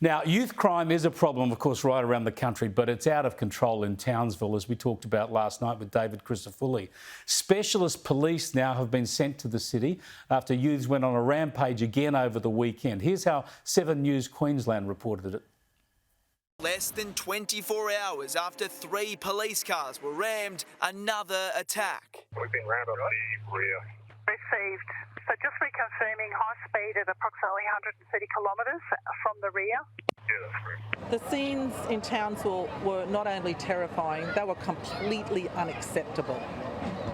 Now, youth crime is a problem, of course, right around the country, but it's out of control in Townsville, as we talked about last night with David Crisafulli. Specialist police now have been sent to the city after youths went on a rampage again over the weekend. Here's how 7 News Queensland reported it. Less than 24 hours after 3 police cars were rammed, another attack. We've been rammed on the rear. Received. So just reconfirming high speed at approximately 130 kilometres from the rear. Yeah, that's correct. The scenes in Townsville were not only terrifying, they were completely unacceptable.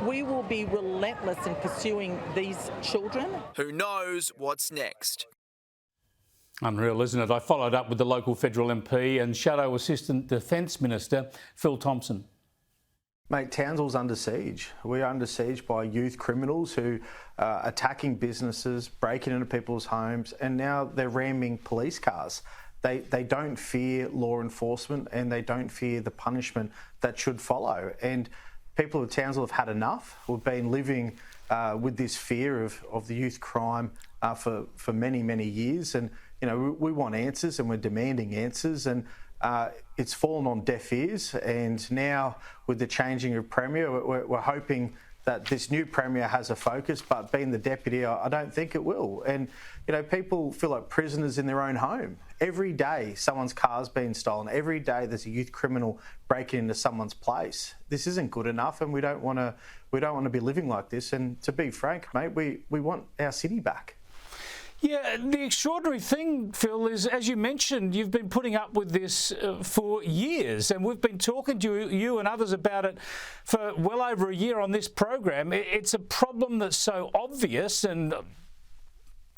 We will be relentless in pursuing these children. Who knows what's next? Unreal, isn't it? I followed up with the local federal MP and Shadow Assistant Defence Minister, Phil Thompson. Mate, Townsville's under siege. We're under siege by youth criminals who are attacking businesses, breaking into people's homes, and now they're ramming police cars. They don't fear law enforcement and they don't fear the punishment that should follow. And people of Townsville have had enough. We've been living with this fear of the youth crime for many, many years. And, you know, we want answers and we're demanding answers. And it's fallen on deaf ears, and now with the changing of Premier, we're hoping that this new Premier has a focus, but being the Deputy, I don't think it will. And, you know, people feel like prisoners in their own home. Every day someone's car's been stolen. Every day there's a youth criminal breaking into someone's place. This isn't good enough, and we don't want to be living like this. And to be frank, mate, we want our city back. Yeah, the extraordinary thing, Phil, is, as you mentioned, you've been putting up with this for years, and we've been talking to you and others about it for well over a year on this program. It's a problem that's so obvious, and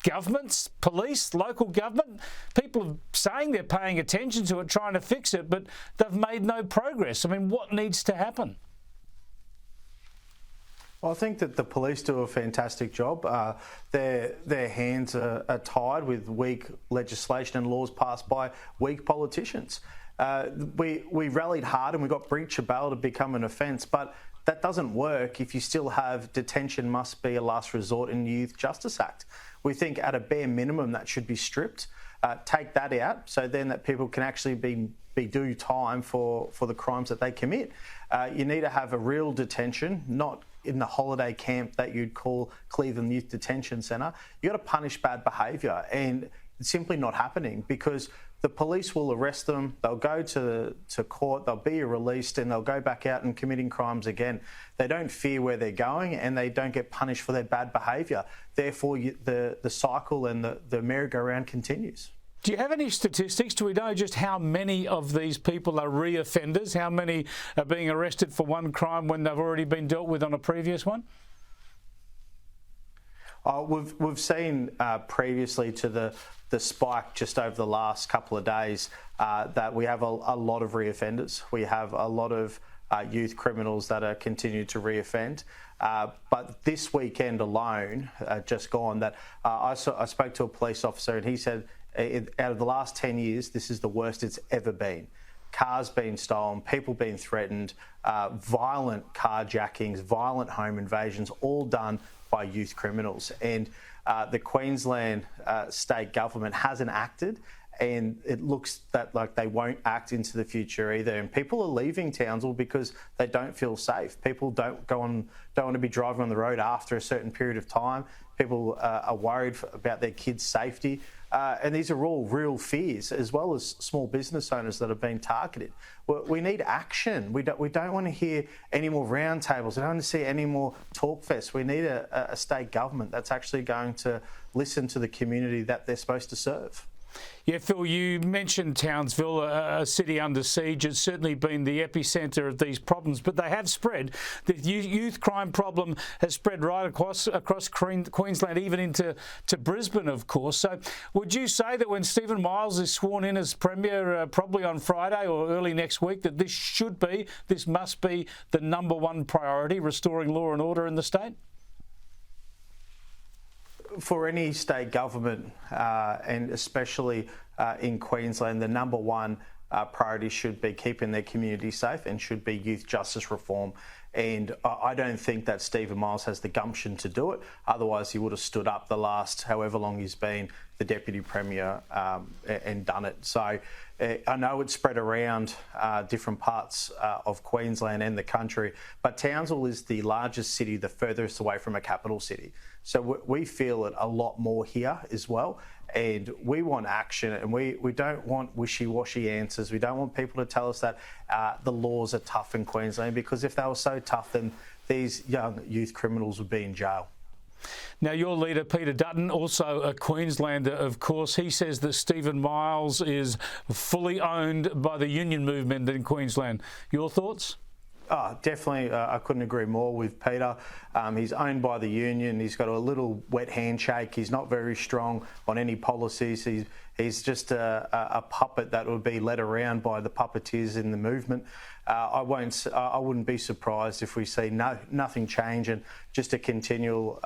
governments, police, local government, people are saying they're paying attention to it, trying to fix it, but they've made no progress. I mean, what needs to happen? Well, I think that the police do a fantastic job. Their hands are tied with weak legislation and laws passed by weak politicians. We rallied hard and we got breach of bail to become an offence, but that doesn't work if you still have detention must be a last resort in the Youth Justice Act. We think at a bare minimum that should be stripped. Take that out so then that people can actually be do time for the crimes that they commit. You need to have a real detention, not in the holiday camp that you'd call Cleveland Youth Detention Centre. You've got to punish bad behaviour, and it's simply not happening because the police will arrest them, they'll go to court, they'll be released, and they'll go back out and committing crimes again. They don't fear where they're going, and they don't get punished for their bad behaviour. Therefore, the cycle and the merry-go-round continues. Do you have any statistics? Do we know just how many of these people are re-offenders? How many are being arrested for one crime when they've already been dealt with on a previous one? We've seen previously to the spike just over the last couple of days that we have a lot of re-offenders. We have a lot of youth criminals that are continued to re-offend. But this weekend alone, just gone, that I spoke to a police officer and he said, out of the last 10 years, this is the worst it's ever been. Cars being stolen, people being threatened, violent carjackings, violent home invasions, all done by youth criminals. And the Queensland state government hasn't acted, and it looks that like they won't act into the future either. And people are leaving Townsville because they don't feel safe. People don't want to be driving on the road after a certain period of time. People are worried about their kids' safety. And these are all real fears, as well as small business owners that have been targeted. We need action. We don't want to hear any more roundtables. We don't want to see any more talk fests. We need a state government that's actually going to listen to the community that they're supposed to serve. Yeah, Phil, you mentioned Townsville, a city under siege. It's certainly been the epicentre of these problems, but they have spread. The youth crime problem has spread right across Queensland, even into Brisbane, of course. So would you say that when Stephen Miles is sworn in as Premier, probably on Friday or early next week, that this must be the #1 priority, restoring law and order in the state? For any state government, and especially in Queensland, the #1 priorities should be keeping their community safe and should be youth justice reform. And I don't think that Stephen Miles has the gumption to do it. Otherwise, he would have stood up the last however long he's been the Deputy Premier and done it. So I know it's spread around different parts of Queensland and the country, but Townsville is the largest city, the furthest away from a capital city. So we feel it a lot more here as well. And we want action, and we don't want wishy-washy answers. We don't want people to tell us that the laws are tough in Queensland, because if they were so tough, then these young youth criminals would be in jail. Now, your leader, Peter Dutton, also a Queenslander, of course, he says that Stephen Miles is fully owned by the union movement in Queensland. Your thoughts? Oh, definitely. I couldn't agree more with Peter. He's owned by the union. He's got a little wet handshake. He's not very strong on any policies. He's just a puppet that would be led around by the puppeteers in the movement. I wouldn't be surprised if we see nothing change and just a continual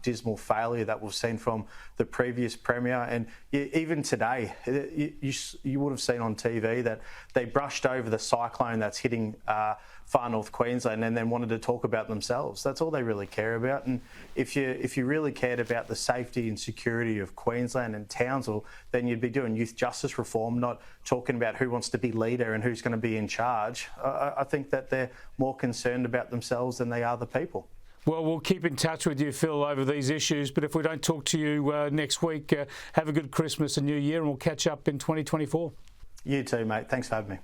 dismal failure that we've seen from the previous Premier. And even today, you would have seen on TV that they brushed over the cyclone that's hitting far north Queensland and then wanted to talk about themselves. That's all they really care about. And if you really cared about the safety and security of Queensland and Townsville, then you'd be doing youth justice reform, not talking about who wants to be leader and who's going to be in charge. I think that they're more concerned about themselves than they are the people. Well, we'll keep in touch with you, Phil, over these issues. But if we don't talk to you next week, have a good Christmas and New Year, and we'll catch up in 2024. You too, mate. Thanks for having me.